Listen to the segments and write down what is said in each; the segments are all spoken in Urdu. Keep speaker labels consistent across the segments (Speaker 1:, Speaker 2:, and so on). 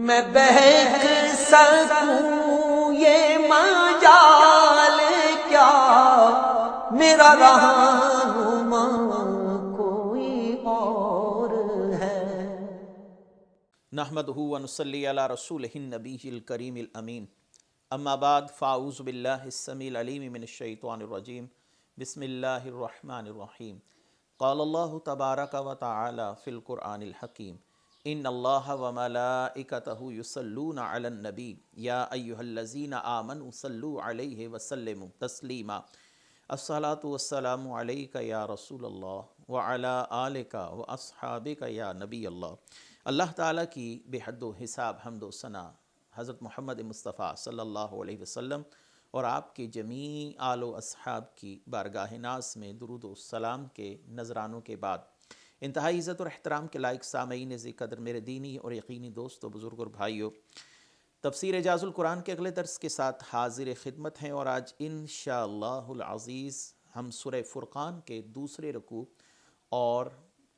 Speaker 1: میں بہک سکوں یہ مجال کیا، میرا رہنما کوئی اور ہے۔
Speaker 2: نحمدہ و نصلی علی رسولہ النبی الکریم الامین، اما بعد فاعوذ باللہ السمیع العلیم من الشیطان الرجیم، بسم اللہ الرحمن الرحیم۔ قال اللہ تبارک و تعالی فی القرآن الحکیم، ان اللہ و ملائکتہ یصلون علی النبی یا ایہا الذین آمنوا صلوا علیہ وسلموا تسلیما۔ الصلاۃ والسلام علیک یا رسول اللہ وعلی آلک و اصحابک یا نبی اللہ۔ اللہ تعالیٰ کی بے حد و حساب حمد و ثنا حضرت محمد مصطفیٰ صلی اللہ علیہ وسلم اور آپ کے جمیع آل و اصحاب کی بارگاہ ناز میں درود و سلام کے نذرانوں کے بعد، انتہائی عزت اور احترام کے لائق سامعین ذی قدر میرے دینی اور یقینی دوستو، بزرگ اور بھائیو، تفسیر اعجاز القرآن کے اگلے درس کے ساتھ حاضر خدمت ہیں، اور آج انشاءاللہ العزیز ہم سورہ فرقان کے دوسرے رکوع اور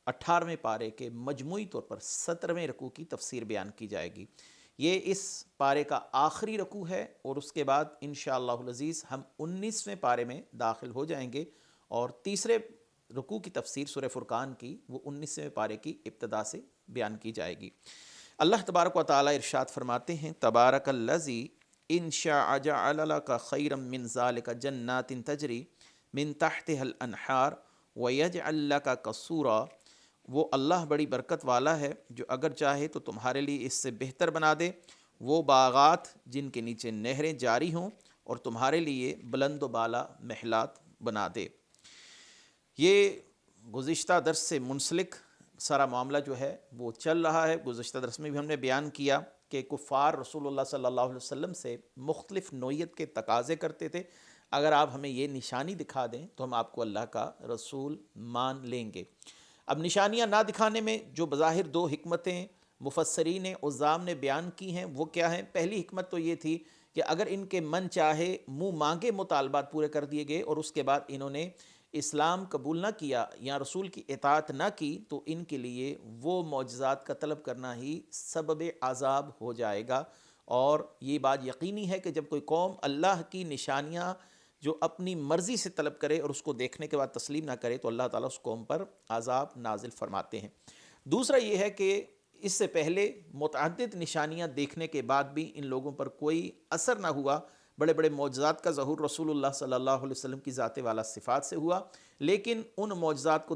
Speaker 2: 18ویں پارے کے مجموعی طور پر 17ویں رکوع کی تفسیر بیان کی جائے گی۔ یہ اس پارے کا آخری رکوع ہے، اور اس کے بعد انشاءاللہ العزیز ہم 19ویں پارے میں داخل ہو جائیں گے، اور تیسرے رکوع کی تفسیر سورہ فرقان کی وہ 19ویں پارے کی ابتدا سے بیان کی جائے گی۔ اللہ تبارک و تعالی ارشاد فرماتے ہیں، تبارک الذی ان شاء جعل لک خیرا من ذلک جنات تجری من تحتها الانہار ویجعل لک قصورا۔ وہ اللہ بڑی برکت والا ہے جو اگر چاہے تو تمہارے لیے اس سے بہتر بنا دے، وہ باغات جن کے نیچے نہریں جاری ہوں، اور تمہارے لیے بلند و بالا محلات بنا دے۔ یہ گزشتہ درس سے منسلک سارا معاملہ جو ہے وہ چل رہا ہے۔ گزشتہ درس میں بھی ہم نے بیان کیا کہ کفار رسول اللہ صلی اللہ علیہ وسلم سے مختلف نوعیت کے تقاضے کرتے تھے، اگر آپ ہمیں یہ نشانی دکھا دیں تو ہم آپ کو اللہ کا رسول مان لیں گے۔ اب نشانیاں نہ دکھانے میں جو بظاہر دو حکمتیں مفسرین عظام نے بیان کی ہیں وہ کیا ہیں؟ پہلی حکمت تو یہ تھی کہ اگر ان کے من چاہے منہ مانگے مطالبات پورے کر دیے گئے، اور اس کے بعد انہوں نے اسلام قبول نہ کیا یا رسول کی اطاعت نہ کی، تو ان کے لیے وہ معجزات کا طلب کرنا ہی سبب عذاب ہو جائے گا۔ اور یہ بات یقینی ہے کہ جب کوئی قوم اللہ کی نشانیاں جو اپنی مرضی سے طلب کرے اور اس کو دیکھنے کے بعد تسلیم نہ کرے، تو اللہ تعالیٰ اس قوم پر عذاب نازل فرماتے ہیں۔ دوسرا یہ ہے کہ اس سے پہلے متعدد نشانیاں دیکھنے کے بعد بھی ان لوگوں پر کوئی اثر نہ ہوا۔ بڑے بڑے معجزات کا ظہور رسول اللہ صلی اللہ علیہ وسلم کی ذات والا صفات سے ہوا، لیکن ان معجزات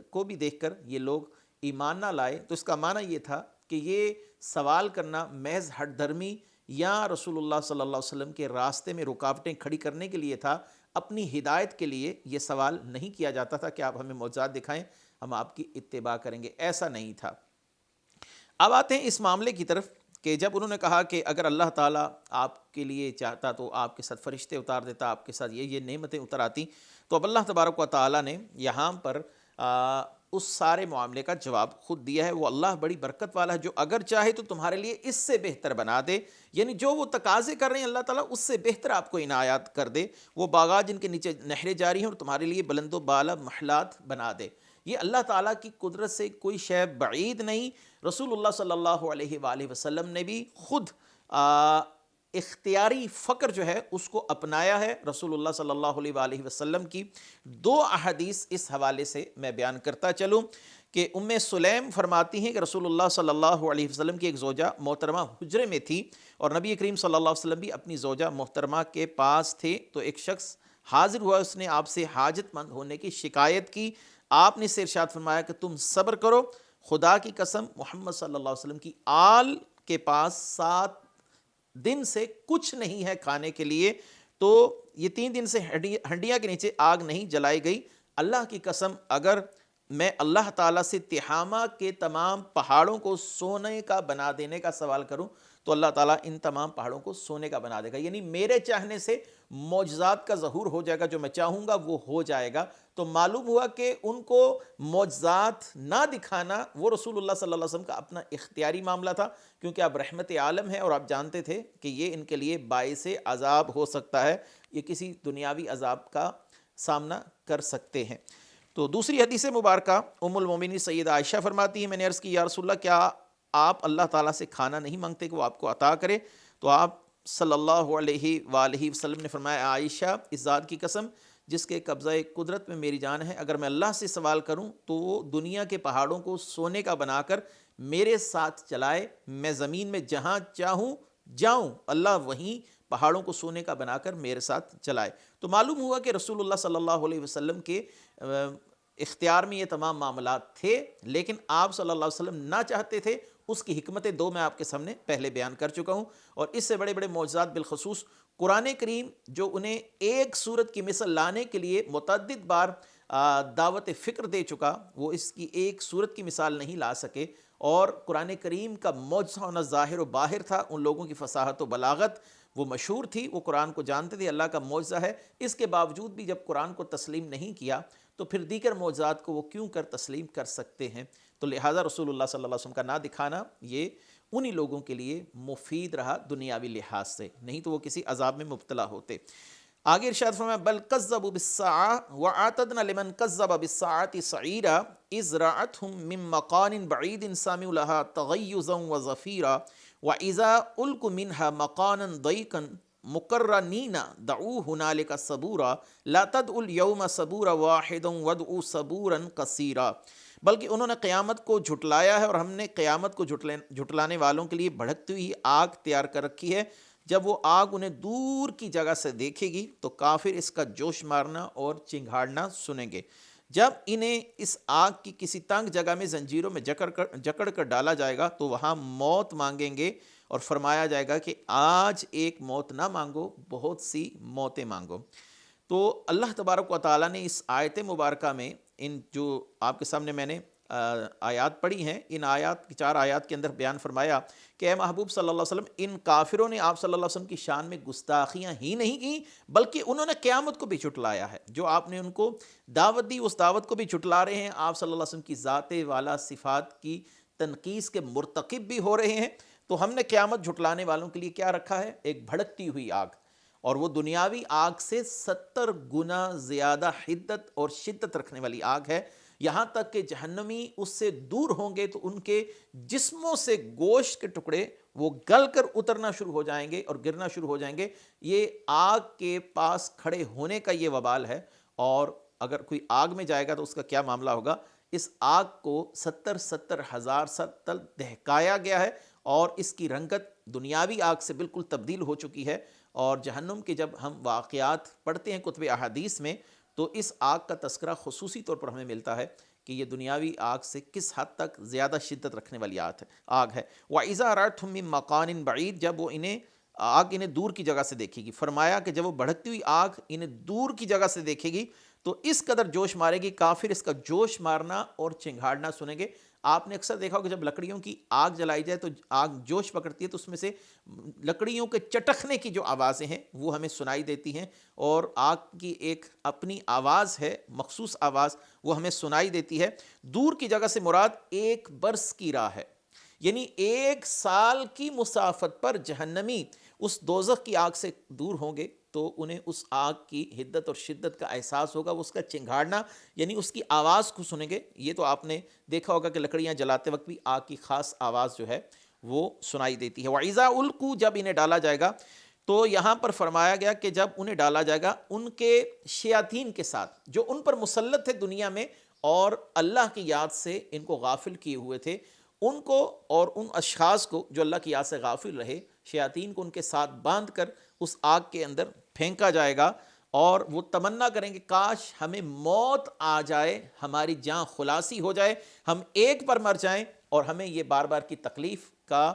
Speaker 2: کو بھی دیکھ کر یہ لوگ ایمان نہ لائے۔ تو اس کا معنی یہ تھا کہ یہ سوال کرنا محض ہٹ دھرمی یا رسول اللہ صلی اللہ علیہ وسلم کے راستے میں رکاوٹیں کھڑی کرنے کے لیے تھا، اپنی ہدایت کے لیے یہ سوال نہیں کیا جاتا تھا کہ آپ ہمیں معجزات دکھائیں، ہم آپ کی اتباع کریں گے، ایسا نہیں تھا۔ اب آتے ہیں اس معاملے کی طرف کہ جب انہوں نے کہا کہ اگر اللہ تعالیٰ آپ کے لیے چاہتا تو آپ کے ساتھ فرشتے اتار دیتا، آپ کے ساتھ یہ نعمتیں اتر آتی، تو اب اللہ تبارک و تعالیٰ نے یہاں پر اس سارے معاملے کا جواب خود دیا ہے۔ وہ اللہ بڑی برکت والا ہے جو اگر چاہے تو تمہارے لیے اس سے بہتر بنا دے، یعنی جو وہ تقاضے کر رہے ہیں اللہ تعالیٰ اس سے بہتر آپ کو عنایات کر دے، وہ باغات جن کے نیچے نہریں جاری ہیں اور تمہارے لیے بلند و بالا محلات بنا دے۔ یہ اللہ تعالیٰ کی قدرت سے کوئی شے بعید نہیں۔ رسول اللہ صلی اللہ علیہ وآلہ وسلم نے بھی خود اختیاری فقر جو ہے اس کو اپنایا ہے۔ رسول اللہ صلی اللہ علیہ وآلہ وسلم کی دو احادیث اس حوالے سے میں بیان کرتا چلوں کہ ام سلیم فرماتی ہیں کہ رسول اللہ صلی اللہ علیہ وسلم کی ایک زوجہ محترمہ حجرے میں تھی، اور نبی کریم صلی اللہ علیہ وسلم بھی اپنی زوجہ محترمہ کے پاس تھے، تو ایک شخص حاضر ہوا، اس نے آپ سے حاجت مند ہونے کی شکایت کی۔ آپ نے اسے ارشاد فرمایا کہ تم صبر کرو، خدا کی قسم محمد صلی اللہ علیہ وسلم کی آل کے پاس 7 دن سے کچھ نہیں ہے کھانے کے لیے، تو یہ 3 دن سے ہنڈیاں کے نیچے آگ نہیں جلائی گئی۔ اللہ کی قسم اگر میں اللہ تعالیٰ سے تہامہ کے تمام پہاڑوں کو سونے کا بنا دینے کا سوال کروں تو اللہ تعالیٰ ان تمام پہاڑوں کو سونے کا بنا دے گا، یعنی میرے چاہنے سے معجزات کا ظہور ہو جائے گا، جو میں چاہوں گا وہ ہو جائے گا۔ تو معلوم ہوا کہ ان کو معجزات نہ دکھانا وہ رسول اللہ صلی اللہ علیہ وسلم کا اپنا اختیاری معاملہ تھا، کیونکہ آپ رحمت عالم ہیں اور آپ جانتے تھے کہ یہ ان کے لیے باعث عذاب ہو سکتا ہے، یہ کسی دنیاوی عذاب کا سامنا کر سکتے ہیں۔ تو دوسری حدیث مبارکہ ام المومنین سیدہ عائشہ فرماتی ہیں، میں نے عرض کی یا رسول اللہ کیا آپ اللہ تعالیٰ سے کھانا نہیں مانگتے کہ وہ آپ کو عطا کرے؟ تو آپ صلی اللہ علیہ وآلہ وسلم نے فرمایا عائشہ اس ذات کی قسم جس کے قبضہ قدرت میں میری جان ہے، اگر میں اللہ سے سوال کروں تو وہ دنیا کے پہاڑوں کو سونے کا بنا کر میرے ساتھ چلائے، میں زمین میں جہاں چاہوں جاؤں، اللہ وہیں پہاڑوں کو سونے کا بنا کر میرے ساتھ چلائے۔ تو معلوم ہوا کہ رسول اللہ صلی اللہ علیہ وسلم کے اختیار میں یہ تمام معاملات تھے، لیکن آپ صلی اللہ علیہ وسلم نہ چاہتے تھے۔ اس کی حکمتیں دو میں آپ کے سامنے پہلے بیان کر چکا ہوں، اور اس سے بڑے بڑے معجزات بالخصوص قرآن کریم جو انہیں ایک صورت کی مثل لانے کے لیے متعدد بار دعوت فکر دے چکا، وہ اس کی ایک صورت کی مثال نہیں لا سکے۔ اور قرآن کریم کا معجزہ ہونا ظاہر و باہر تھا، ان لوگوں کی فصاحت و بلاغت وہ مشہور تھی، وہ قرآن کو جانتے تھے، اللہ کا معجزہ ہے۔ اس کے باوجود بھی جب قرآن کو تسلیم نہیں کیا تو پھر دیگر معجزات کو وہ کیوں کر تسلیم کر سکتے ہیں؟ تو لہٰذا رسول اللہ صلی اللہ علیہ وسلم کا نہ دکھانا یہ انہی لوگوں کے لیے مفید رہا دنیاوی لحاظ سے، نہیں تو وہ کسی عذاب میں مبتلا ہوتے۔ آگے ارشاد فرمایا بل کذبوا بالساعة وأعتدنا لمن كذب بالساعة سعيرا إذ رأتهم من مكان بعيد سمعوا لها تغيظا وزفيرا وإذا ألقوا منها مكانا ضيقا مقرنين دعوا هنالك ثبورا لا تدعوا اليوم ثبورا واحدا وادعوا ثبورا كثيرا۔ بلکہ انہوں نے قیامت کو جھٹلایا ہے، اور ہم نے قیامت کو جھٹلانے والوں کے لیے بھڑکتی ہوئی آگ تیار کر رکھی ہے۔ جب وہ آگ انہیں دور کی جگہ سے دیکھے گی تو کافر اس کا جوش مارنا اور چنگھاڑنا سنیں گے۔ جب انہیں اس آگ کی کسی تنگ جگہ میں زنجیروں میں جکڑ کر ڈالا جائے گا تو وہاں موت مانگیں گے، اور فرمایا جائے گا کہ آج ایک موت نہ مانگو، بہت سی موتیں مانگو۔ تو اللہ تبارک و تعالیٰ نے اس آیت مبارکہ میں ان جو آپ کے سامنے میں نے آیات پڑھی ہیں، ان آیات 4 آیات کے اندر بیان فرمایا کہ اے محبوب صلی اللہ علیہ وسلم، ان کافروں نے آپ صلی اللہ علیہ وسلم کی شان میں گستاخیاں ہی نہیں کی بلکہ انہوں نے قیامت کو بھی جھٹلایا ہے۔ جو آپ نے ان کو دعوت دی اس دعوت کو بھی جھٹلا رہے ہیں، آپ صلی اللہ علیہ وسلم کی ذات والا صفات کی تنقیص کے مرتکب بھی ہو رہے ہیں۔ تو ہم نے قیامت جھٹلانے والوں کے لیے کیا رکھا ہے؟ ایک بھڑکتی ہوئی آگ، اور وہ دنیاوی آگ سے 70 گنا زیادہ حدت اور شدت رکھنے والی آگ ہے، یہاں تک کہ جہنمی اس سے دور ہوں گے تو ان کے جسموں سے گوشت کے ٹکڑے وہ گل کر اترنا شروع ہو جائیں گے اور گرنا شروع ہو جائیں گے۔ یہ آگ کے پاس کھڑے ہونے کا یہ وبال ہے، اور اگر کوئی آگ میں جائے گا تو اس کا کیا معاملہ ہوگا؟ اس آگ کو 70 ہزار سال تک دہکایا گیا ہے، اور اس کی رنگت دنیاوی آگ سے بالکل تبدیل ہو چکی ہے۔ اور جہنم کے جب ہم واقعات پڑھتے ہیں کتب احادیث میں تو اس آگ کا تذکرہ خصوصی طور پر ہمیں ملتا ہے کہ یہ دنیاوی آگ سے کس حد تک زیادہ شدت رکھنے والی آگ ہے۔ وَإِذَا رَأَتْهُم مِّن مَّكَانٍ بَعِيدٍ، جب وہ آگ انہیں دور کی جگہ سے دیکھے گی، فرمایا کہ جب وہ بھڑکتی ہوئی آگ انہیں دور کی جگہ سے دیکھے گی تو اس قدر جوش مارے گی، کافر اس کا جوش مارنا اور چنگھاڑنا سنیں گے۔ آپ نے اکثر دیکھا ہوگا جب لکڑیوں کی آگ جلائی جائے تو آگ جوش پکڑتی ہے تو اس میں سے لکڑیوں کے چٹکنے کی جو آوازیں ہیں وہ ہمیں سنائی دیتی ہیں، اور آگ کی ایک اپنی آواز ہے، مخصوص آواز، وہ ہمیں سنائی دیتی ہے۔ دور کی جگہ سے مراد 1 برس کی راہ ہے، یعنی 1 سال کی مسافت پر جہنمی اس دوزخ کی آگ سے دور ہوں گے تو انہیں اس آگ کی حدت اور شدت کا احساس ہوگا، وہ اس کا چنگھاڑنا یعنی اس کی آواز کو سنیں گے۔ یہ تو آپ نے دیکھا ہوگا کہ لکڑیاں جلاتے وقت بھی آگ کی خاص آواز جو ہے وہ سنائی دیتی ہے۔ وَإِذَا أُلْقُوا، جب انہیں ڈالا جائے گا، تو یہاں پر فرمایا گیا کہ جب انہیں ڈالا جائے گا ان کے شیاطین کے ساتھ جو ان پر مسلط تھے دنیا میں اور اللہ کی یاد سے ان کو غافل کیے ہوئے تھے، ان کو اور ان اشخاص کو جو اللہ کی یاد سے غافل رہے، شیاطین کو ان کے ساتھ باندھ کر اس آگ کے اندر پھینکا جائے گا، اور وہ تمنا کریں گے کاش ہمیں موت آ جائے، ہماری جان خلاصی ہو جائے، ہم ایک پر مر جائیں اور ہمیں یہ بار بار کی تکلیف کا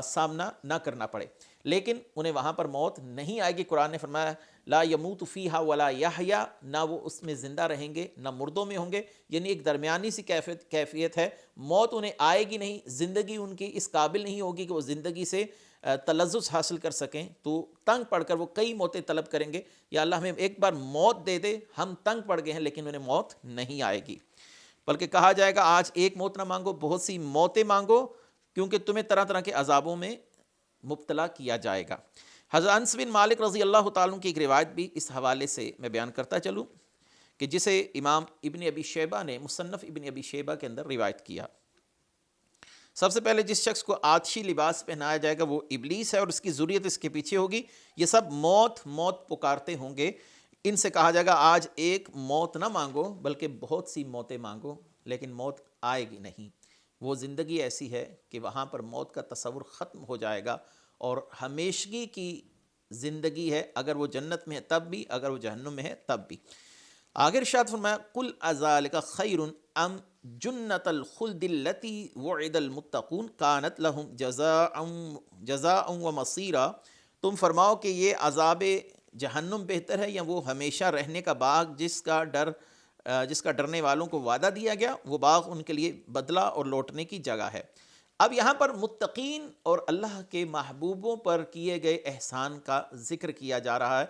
Speaker 2: سامنا نہ کرنا پڑے۔ لیکن انہیں وہاں پر موت نہیں آئے گی۔ قرآن نے فرمایا لا یموت فیہا ولا یحیا، نہ وہ اس میں زندہ رہیں گے نہ مردوں میں ہوں گے، یعنی ایک درمیانی سی کیفیت ہے۔ موت انہیں آئے گی نہیں، زندگی ان کی اس قابل نہیں ہوگی کہ وہ زندگی سے تلذذ حاصل کر سکیں، تو تنگ پڑ کر وہ کئی موتیں طلب کریں گے، یا اللہ ہمیں ایک بار موت دے دے، ہم تنگ پڑ گئے ہیں، لیکن انہیں موت نہیں آئے گی۔ بلکہ کہا جائے گا آج ایک موت نہ مانگو، بہت سی موتیں مانگو، کیونکہ تمہیں طرح طرح کے عذابوں میں مبتلا کیا جائے گا۔ حضرت انس بن مالک رضی اللہ تعالیٰ کی ایک روایت بھی اس حوالے سے میں بیان کرتا چلوں کہ جسے امام ابن ابی شیبہ نے مصنف ابن ابی شیبہ کے اندر روایت کیا۔ سب سے پہلے جس شخص کو آتشی لباس پہنایا جائے گا وہ ابلیس ہے اور اس کی ذریت اس کے پیچھے ہوگی. یہ سب موت موت پکارتے ہوں گے. ان سے کہا جائے گا آج ایک موت نہ مانگو بلکہ بہت سی موتیں مانگو، لیکن موت آئے گی نہیں. وہ زندگی ایسی ہے کہ وہاں پر موت کا تصور ختم ہو جائے گا اور ہمیشگی کی زندگی ہے، اگر وہ جنت میں ہے تب بھی، اگر وہ جہنم میں ہے تب بھی. آگے ارشاد فرمایا قل اذالک خیر ام جنت الخلد التی وعد المتقون کانت لهم جزاء و مصیرا. تم فرماؤ کہ یہ عذاب جہنم بہتر ہے یا وہ ہمیشہ رہنے کا باغ جس کا ڈرنے والوں کو وعدہ دیا گیا، وہ باغ ان کے لیے بدلہ اور لوٹنے کی جگہ ہے. اب یہاں پر متقین اور اللہ کے محبوبوں پر کیے گئے احسان کا ذکر کیا جا رہا ہے،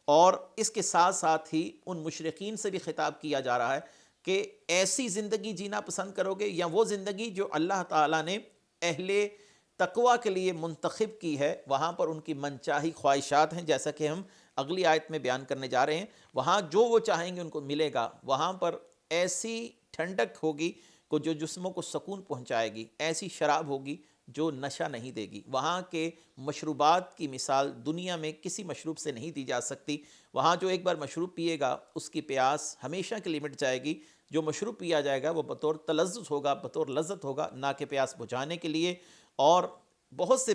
Speaker 2: اور اس کے ساتھ ساتھ ہی ان مشرکین سے بھی خطاب کیا جا رہا ہے کہ ایسی زندگی جینا پسند کرو گے یا وہ زندگی جو اللہ تعالیٰ نے اہل تقوی کے لیے منتخب کی ہے، وہاں پر ان کی منچاہی خواہشات ہیں، جیسا کہ ہم اگلی آیت میں بیان کرنے جا رہے ہیں. وہاں جو وہ چاہیں گے ان کو ملے گا. وہاں پر ایسی ٹھنڈک ہوگی کو جو جسموں کو سکون پہنچائے گی، ایسی شراب ہوگی جو نشہ نہیں دے گی. وہاں کے مشروبات کی مثال دنیا میں کسی مشروب سے نہیں دی جا سکتی. وہاں جو ایک بار مشروب پیے گا اس کی پیاس ہمیشہ کے لیے مٹ جائے گی. جو مشروب پیا جائے گا وہ بطور تلذذ ہوگا، بطور لذت ہوگا، نہ کہ پیاس بجھانے کے لیے. اور بہت سے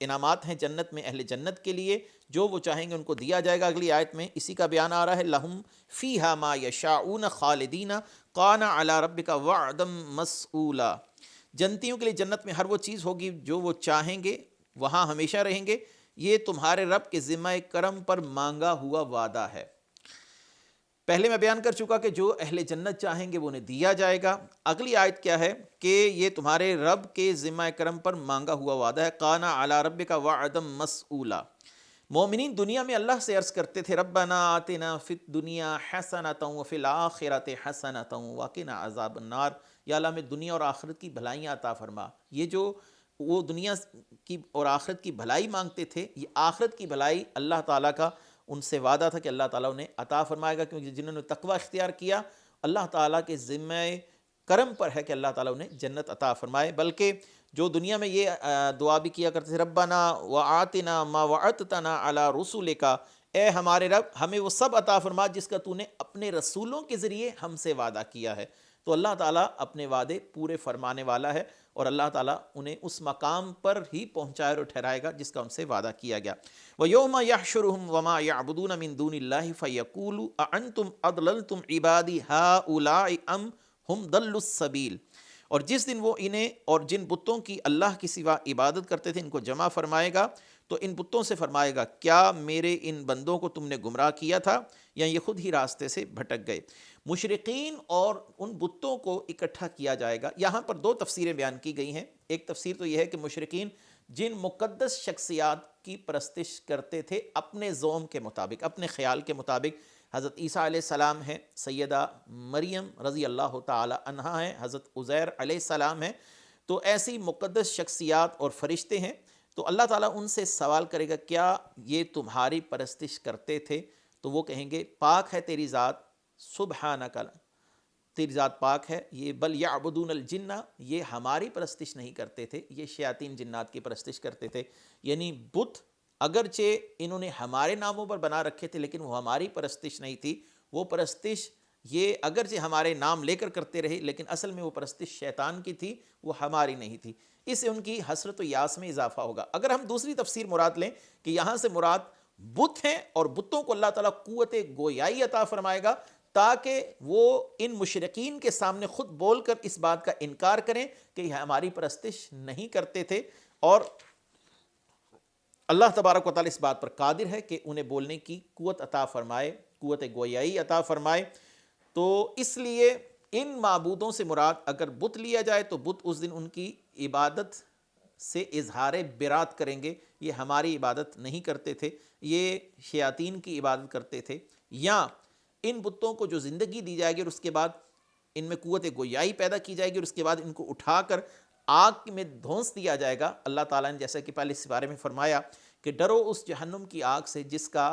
Speaker 2: انعامات ہیں جنت میں اہل جنت کے لیے، جو وہ چاہیں گے ان کو دیا جائے گا. اگلی آیت میں اسی کا بیان آ رہا ہے لہم فیہا ما یشاؤون خالدین کان علی ربک وعدا مسئولا. جنتیوں کے لیے جنت میں ہر وہ چیز ہوگی جو وہ چاہیں گے، وہاں ہمیشہ رہیں گے. یہ تمہارے رب کے ذمہ کرم پر مانگا ہوا وعدہ ہے. پہلے میں بیان کر چکا کہ جو اہل جنت چاہیں گے وہ انہیں دیا جائے گا. اگلی آیت کیا ہے کہ یہ تمہارے رب کے ذمہ کرم پر مانگا ہوا وعدہ ہے. کان علی ربک وعدا مسئولا. مومنین دنیا میں اللہ سے عرض کرتے تھے ربنا آتنا فی الدنیا حسنۃ وفی الآخرۃ حسنۃ وقنا عذاب النار. یا اللہ ہمیں دنیا اور آخرت کی بھلائیاں عطا فرما. یہ جو وہ دنیا کی اور آخرت کی بھلائی مانگتے تھے، یہ آخرت کی بھلائی اللہ تعالیٰ کا ان سے وعدہ تھا کہ اللہ تعالیٰ انہیں عطا فرمائے گا، کیونکہ جنہوں نے تقوی اختیار کیا اللہ تعالیٰ کے ذمہ کرم پر ہے کہ اللہ تعالیٰ انہیں جنت عطا فرمائے. بلکہ جو دنیا میں یہ دعا بھی کیا کرتے تھے ربنا وآتنا ما وعدتنا علی رسولک، اے ہمارے رب ہمیں وہ سب عطا فرما جس کا تو نے اپنے رسولوں کے ذریعے ہم سے وعدہ کیا ہے. تو اللہ تعالیٰ اپنے وعدے پورے فرمانے والا ہے اور اللہ تعالیٰ انہیں اس مقام پر ہی پہنچائے اور ٹھہرائے گا جس کا ان سے وعدہ کیا گیا. وَيَوْمَ يَحْشُرُهُمْ وَمَا يَعْبُدُونَ مِن دُونِ اللَّهِ فَيَقُولُ أَأَنْتُمْ أَضْلَلْتُمْ عِبَادِي هَؤُلَاءِ أَمْ هُمْ ضَلُّوا السَّبِيلَ. اور جس دن وہ انہیں اور جن بتوں کی اللہ کی سوا عبادت کرتے تھے ان کو جمع فرمائے گا تو ان بتوں سے فرمائے گا کیا میرے ان بندوں کو تم نے گمراہ کیا تھا یا یہ خود ہی راستے سے بھٹک گئے. مشرقین اور ان بتوں کو اکٹھا کیا جائے گا. یہاں پر دو تفسیریں بیان کی گئی ہیں. ایک تفسیر تو یہ ہے کہ مشرقین جن مقدس شخصیات کی پرستش کرتے تھے اپنے ذوم کے مطابق، اپنے خیال کے مطابق، حضرت عیسیٰ علیہ السلام ہیں، سیدہ مریم رضی اللہ تعالی عنہا ہیں، حضرت عزیر علیہ السلام ہیں، تو ایسی مقدس شخصیات اور فرشتے ہیں. تو اللہ تعالیٰ ان سے سوال کرے گا کیا یہ تمہاری پرستش کرتے تھے؟ تو وہ کہیں گے پاک ہے تیری ذات، سبحانک، تیری ذات پاک ہے. یہ بل یعبدون الجن، یہ ہماری پرستش نہیں کرتے تھے، یہ شیاطین جنات کی پرستش کرتے تھے. یعنی بت اگرچہ انہوں نے ہمارے ناموں پر بنا رکھے تھے لیکن وہ ہماری پرستش نہیں تھی. وہ پرستش یہ اگرچہ ہمارے نام لے کر کرتے رہے لیکن اصل میں وہ پرستش شیطان کی تھی، وہ ہماری نہیں تھی. اس سے ان کی حسرت و یاس میں اضافہ ہوگا. اگر ہم دوسری تفسیر مراد لیں کہ یہاں سے مراد بت ہیں اور بتوں کو اللہ تعالیٰ قوت گویائی عطا فرمائے گا تاکہ وہ ان مشرقین کے سامنے خود بول کر اس بات کا انکار کریں کہ یہ ہماری پرستش نہیں کرتے تھے. اور اللہ تبارک و تعالیٰ اس بات پر قادر ہے کہ انہیں بولنے کی قوت عطا فرمائے، قوت گویائی عطا فرمائے. تو اس لیے ان معبودوں سے مراد اگر بت لیا جائے تو بت اس دن ان کی عبادت سے اظہار برات کریں گے، یہ ہماری عبادت نہیں کرتے تھے، یہ شیاطین کی عبادت کرتے تھے. یا ان بتوں کو جو زندگی دی جائے گی اور اس کے بعد ان میں قوت گویائی پیدا کی جائے گی اور اس کے بعد ان کو اٹھا کر آگ میں دھونس دیا جائے گا. اللہ تعالیٰ نے جیسا کہ پہلے اس بارے میں فرمایا کہ ڈرو اس جہنم کی آگ سے جس کا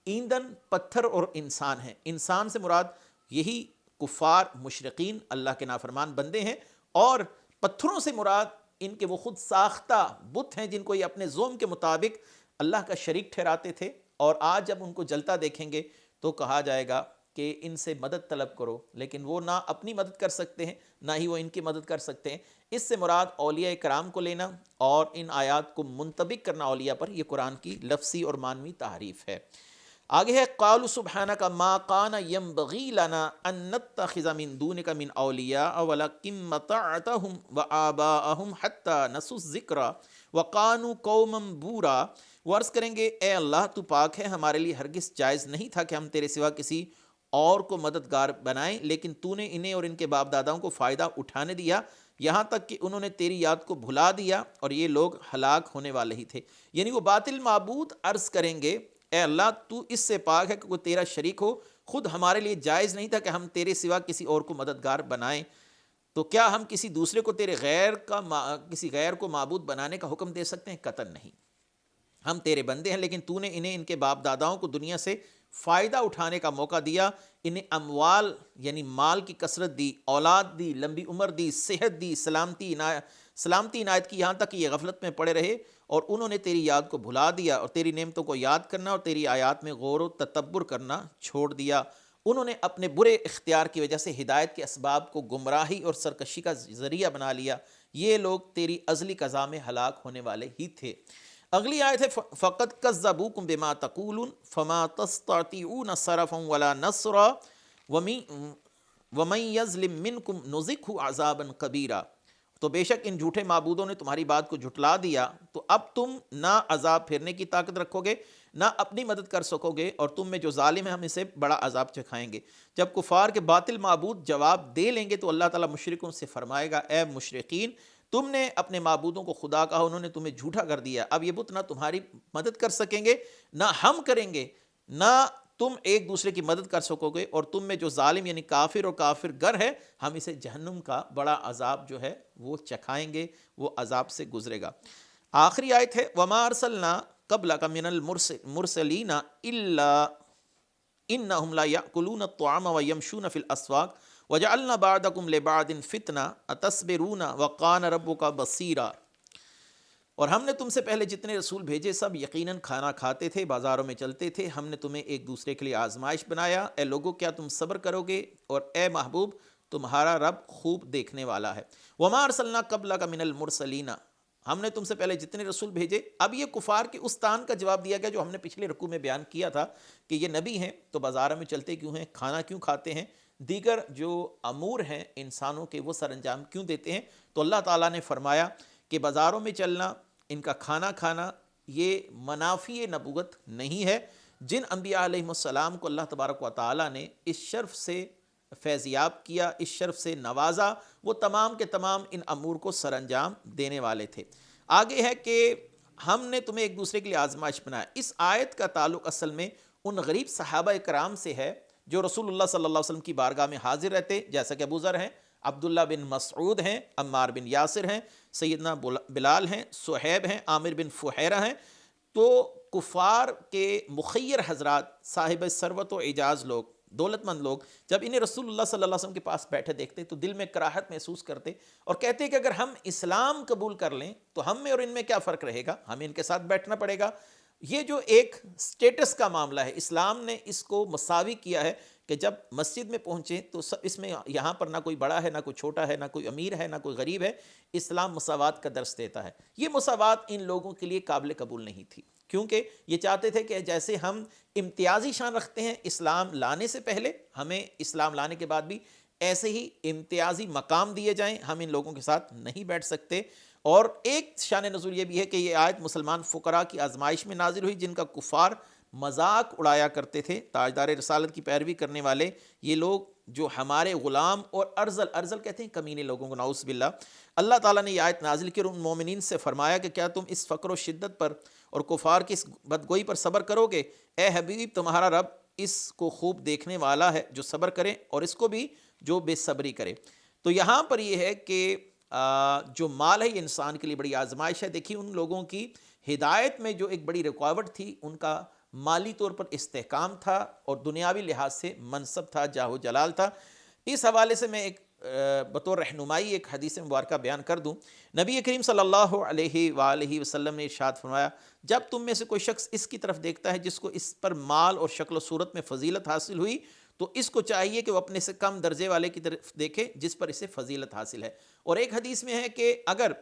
Speaker 2: ایندھن پتھر اور انسان ہے. انسان سے مراد یہی کفار مشرقین اللہ کے نافرمان بندے ہیں، اور پتھروں سے مراد ان کے وہ خود ساختہ بت ہیں جن کو یہ اپنے ظلم کے مطابق اللہ کا شریک ٹھہراتے تھے، اور آج جب ان کو جلتا دیکھیں گے تو کہا جائے گا کہ ان سے مدد طلب کرو، لیکن وہ نہ اپنی مدد کر سکتے ہیں نہ ہی وہ ان کی مدد کر سکتے ہیں۔ اس سے مراد اولیاء کرام کو لینا اور ان آیات کو منطبق کرنا اولیاء پر، یہ قرآن کی لفظی اور معنوی تعریف ہے۔ آگے ہے قالوا سبحانک ما کان ینبغی لنا ان نتخذ من دونک من اولیاء ولکن متعتهم وآباءهم حتی نسوا الذکر وکانوا قوما بورا۔ وہ عرض کریں گے اے اللہ تو پاک ہے، ہمارے لیے ہرگز جائز نہیں تھا کہ ہم تیرے سوا کسی اور کو مددگار بنائیں، لیکن تو نے انہیں اور ان کے باپ داداؤں کو فائدہ اٹھانے دیا، یہاں تک کہ انہوں نے تیری یاد کو بھلا دیا، اور یہ لوگ ہلاک ہونے والے ہی تھے۔ یعنی وہ باطل معبود عرض کریں گے اے اللہ تو اس سے پاک ہے کہ کوئی تیرا شریک ہو، خود ہمارے لیے جائز نہیں تھا کہ ہم تیرے سوا کسی اور کو مددگار بنائیں، تو کیا ہم کسی دوسرے کو کسی غیر کو معبود بنانے کا حکم دے سکتے ہیں؟ قطعاً نہیں۔ ہم تیرے بندے ہیں، لیکن تو نے انہیں ان کے باپ داداؤں کو دنیا سے فائدہ اٹھانے کا موقع دیا، انہیں اموال یعنی مال کی کثرت دی، اولاد دی، لمبی عمر دی، صحت دی، سلامتی عنایت کی، یہاں تک کہ یہ غفلت میں پڑے رہے اور انہوں نے تیری یاد کو بھلا دیا اور تیری نعمتوں کو یاد کرنا اور تیری آیات میں غور و تدبر کرنا چھوڑ دیا۔ انہوں نے اپنے برے اختیار کی وجہ سے ہدایت کے اسباب کو گمراہی اور سرکشی کا ذریعہ بنا لیا، یہ لوگ تیری ازلی قضا میں ہلاک ہونے والے ہی تھے۔ اگلی آیت ہے فَقَدْ كَذَّبُوكُمْ بِمَا تَقُولُونَ فَمَا تَسْتَطِيعُونَ صَرْفًا وَلَا نَصْرًا وَمَن يَظْلِم مِّنكُمْ نُذِقْهُ عَذَابًا كَبِيرًا۔ تو بے شک ان جھوٹے معبودوں نے تمہاری بات کو جھٹلا دیا، تو اب تم نہ عذاب پھیرنے کی طاقت رکھو گے نہ اپنی مدد کر سکو گے، اور تم میں جو ظالم ہے ہم اسے بڑا عذاب چکھائیں گے۔ جب کفار کے باطل معبود جواب دے لیں گے تو اللہ تعالیٰ مشرکوں سے فرمائے گا اے مشرکین، تم نے اپنے معبودوں کو خدا کہا، انہوں نے تمہیں جھوٹا کر دیا، اب یہ بت نہ تمہاری مدد کر سکیں گے نہ ہم کریں گے، نہ تم ایک دوسرے کی مدد کر سکو گے، اور تم میں جو ظالم یعنی کافر اور کافر گر ہے ہم اسے جہنم کا بڑا عذاب جو ہے وہ چکھائیں گے، وہ عذاب سے گزرے گا۔ آخری آیت ہے وَمَا أَرْسَلْنَا قَبْلَكَ مِنَ الْمُرْسَلِينَ إِلَّا إِنَّهُمْ لَا يَأْكُلُونَ الطَّعَامَ وَيَمْشُونَ فِي الْأَسْوَاقِ وَجَعَلْنَا بَعْضَكُمْ لِبَعْضٍ فِتْنَةً أَتَصْبِرُونَ وَكَانَ رَبُّكَ بَصِيرًا۔ اور ہم نے تم سے پہلے جتنے رسول بھیجے سب یقیناً کھانا کھاتے تھے، بازاروں میں چلتے تھے، ہم نے تمہیں ایک دوسرے کے لیے آزمائش بنایا، اے لوگو کیا تم صبر کرو گے؟ اور اے محبوب تمہارا رب خوب دیکھنے والا ہے۔ وَمَا أَرْسَلْنَا قَبْلَكَ مِنَ الْمُرْسَلِينَ، ہم نے تم سے پہلے جتنے رسول بھیجے۔ اب یہ کفار کے اس طعن کا جواب دیا گیا جو ہم نے پچھلے رکوع میں بیان کیا تھا کہ یہ نبی ہیں تو بازاروں میں چلتے کیوں ہیں، کھانا کیوں کھاتے ہیں، دیگر جو امور ہیں انسانوں کے وہ سر انجام کیوں دیتے ہیں؟ تو اللہ تعالیٰ نے فرمایا کہ بازاروں میں چلنا، ان کا کھانا کھانا یہ منافی نبوت نہیں ہے۔ جن انبیاء علیہ السلام کو اللہ تبارک و تعالیٰ نے اس شرف سے فیضیاب کیا، اس شرف سے نوازا، وہ تمام کے تمام ان امور کو سر انجام دینے والے تھے۔ آگے ہے کہ ہم نے تمہیں ایک دوسرے کے لیے آزمائش بنایا۔ اس آیت کا تعلق اصل میں ان غریب صحابہ کرام سے ہے جو رسول اللہ صلی اللہ علیہ وسلم کی بارگاہ میں حاضر رہتے، جیسا کہ ابو ذر ہیں، عبداللہ بن مسعود ہیں، عمار بن یاسر ہیں، سیدنا بلال ہیں، صہیب ہیں، عامر بن فحیرہ ہیں۔ تو کفار کے مخیر حضرات، صاحب ثروت و اعجاز لوگ، دولت مند لوگ جب انہیں رسول اللہ صلی اللہ علیہ وسلم کے پاس بیٹھے دیکھتے تو دل میں کراہت محسوس کرتے اور کہتے کہ اگر ہم اسلام قبول کر لیں تو ہم میں اور ان میں کیا فرق رہے گا، ہمیں ان کے ساتھ بیٹھنا پڑے گا۔ یہ جو ایک سٹیٹس کا معاملہ ہے، اسلام نے اس کو مساوی کیا ہے کہ جب مسجد میں پہنچے تو اس میں یہاں پر نہ کوئی بڑا ہے، نہ کوئی چھوٹا ہے، نہ کوئی امیر ہے، نہ کوئی غریب ہے۔ اسلام مساوات کا درس دیتا ہے۔ یہ مساوات ان لوگوں کے لیے قابل قبول نہیں تھی، کیونکہ یہ چاہتے تھے کہ جیسے ہم امتیازی شان رکھتے ہیں اسلام لانے سے پہلے، ہمیں اسلام لانے کے بعد بھی ایسے ہی امتیازی مقام دیے جائیں، ہم ان لوگوں کے ساتھ نہیں بیٹھ سکتے۔ اور ایک شان نزول یہ بھی ہے کہ یہ آیت مسلمان فقراء کی آزمائش میں نازل ہوئی جن کا کفار مذاق اڑایا کرتے تھے۔ تاجدار رسالت کی پیروی کرنے والے یہ لوگ جو ہمارے غلام اور ارذل کہتے ہیں کمینے لوگوں کو، نعوذ باللہ۔ اللہ تعالیٰ نے یہ آیت نازل کی اور ان مومنین سے فرمایا کہ کیا تم اس فقر و شدت پر اور کفار کی اس بدگوئی پر صبر کرو گے؟ اے حبیب تمہارا رب اس کو خوب دیکھنے والا ہے جو صبر کرے اور اس کو بھی جو بے صبری کرے۔ تو یہاں پر یہ ہے کہ جو مال ہے یہ انسان کے لیے بڑی آزمائش ہے۔ دیکھیے ان لوگوں کی ہدایت میں جو ایک بڑی رکاوٹ تھی ان کا مالی طور پر استحکام تھا اور دنیاوی لحاظ سے منصب تھا، جاہ و جلال تھا۔ اس حوالے سے میں ایک بطور رہنمائی ایک حدیث مبارکہ بیان کر دوں. نبی کریم صلی اللہ علیہ وآلہ وسلم نے ارشاد فرمایا جب تم میں سے کوئی شخص اس کی طرف دیکھتا ہے جس کو اس پر مال اور شکل و صورت میں فضیلت حاصل ہوئی تو اس کو چاہیے کہ وہ اپنے سے کم درجے والے کی طرف دیکھے جس پر اسے فضیلت حاصل ہے. اور ایک حدیث میں ہے کہ اگر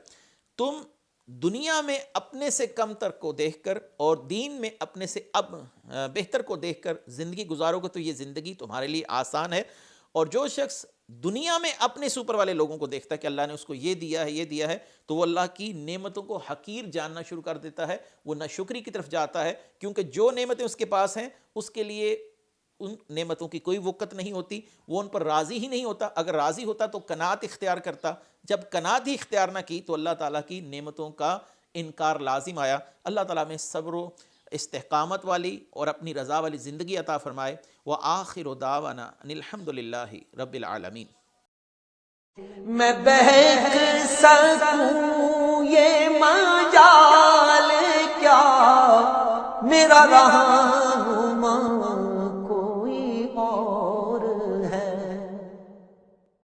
Speaker 2: تم دنیا میں اپنے سے کم تر کو دیکھ کر اور دین میں اپنے سے اب بہتر کو دیکھ کر زندگی گزارو گے تو یہ زندگی تمہارے لیے آسان ہے. اور جو شخص دنیا میں اپنے سے اوپر والے لوگوں کو دیکھتا ہے کہ اللہ نے اس کو یہ دیا ہے تو وہ اللہ کی نعمتوں کو حقیر جاننا شروع کر دیتا ہے, وہ ناشکری کی طرف جاتا ہے, کیونکہ جو نعمتیں اس کے پاس ہیں اس کے لیے ان نعمتوں کی کوئی وقت نہیں ہوتی, وہ ان پر راضی ہی نہیں ہوتا. اگر راضی ہوتا تو قناعت اختیار کرتا, جب قناعت ہی اختیار نہ کی تو اللہ تعالیٰ کی نعمتوں کا انکار لازم آیا. اللہ تعالیٰ میں صبر و استحقامت والی اور اپنی رضا والی زندگی عطا فرمائے. وآخر دعوانا ان الحمد للہ رب العالمین.
Speaker 1: میں بہک سکوں یہ مجال کیا میرا رہنما